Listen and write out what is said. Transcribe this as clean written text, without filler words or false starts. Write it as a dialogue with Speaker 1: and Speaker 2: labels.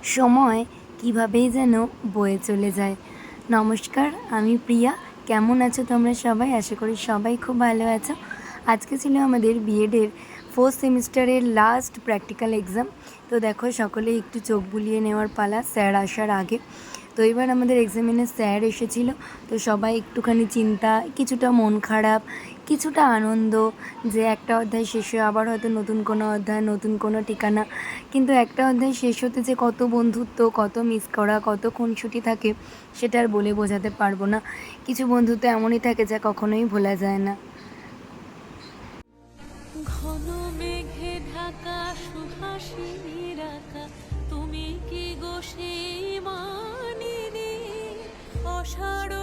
Speaker 1: সময় কীভাবেই যেন বয়ে চলে যায়। নমস্কার, আমি প্রিয়া। কেমন আছো তোমরা সবাই? আশা করি সবাই খুব ভালো আছো। আজকে ছিল আমাদের বিএডের 4th সেমিস্টারের লাস্ট প্র্যাকটিক্যাল এক্সাম। তো দেখো, সকলেই একটু চোখ বুলিয়ে নেওয়ার পালা স্যার আসার আগে। তো এবার আমাদের এক্সামিনের স্যার এসেছিল। তো সবাই একটুখানি চিন্তা, কিছুটা মন খারাপ, কিছুটা আনন্দ যে একটা অধ্যায় শেষ হয়ে আবার হয়তো নতুন কোনো অধ্যায়, নতুন কোনো ঠিকানা। কিন্তু একটা অধ্যায় শেষ হতে যে কত বন্ধুত্ব, কত মিস করা, কত খুনসুটি থাকে সেটা আর বলে বোঝাতে পারবো না। কিছু বন্ধুত্ব এমনই থাকে যা কখনোই ভোলা যায় না।
Speaker 2: ঘন মেঘে ঢাকা সুহাসিনীর আঁকা, তুমি কি গো সেই মানিনী অসাড়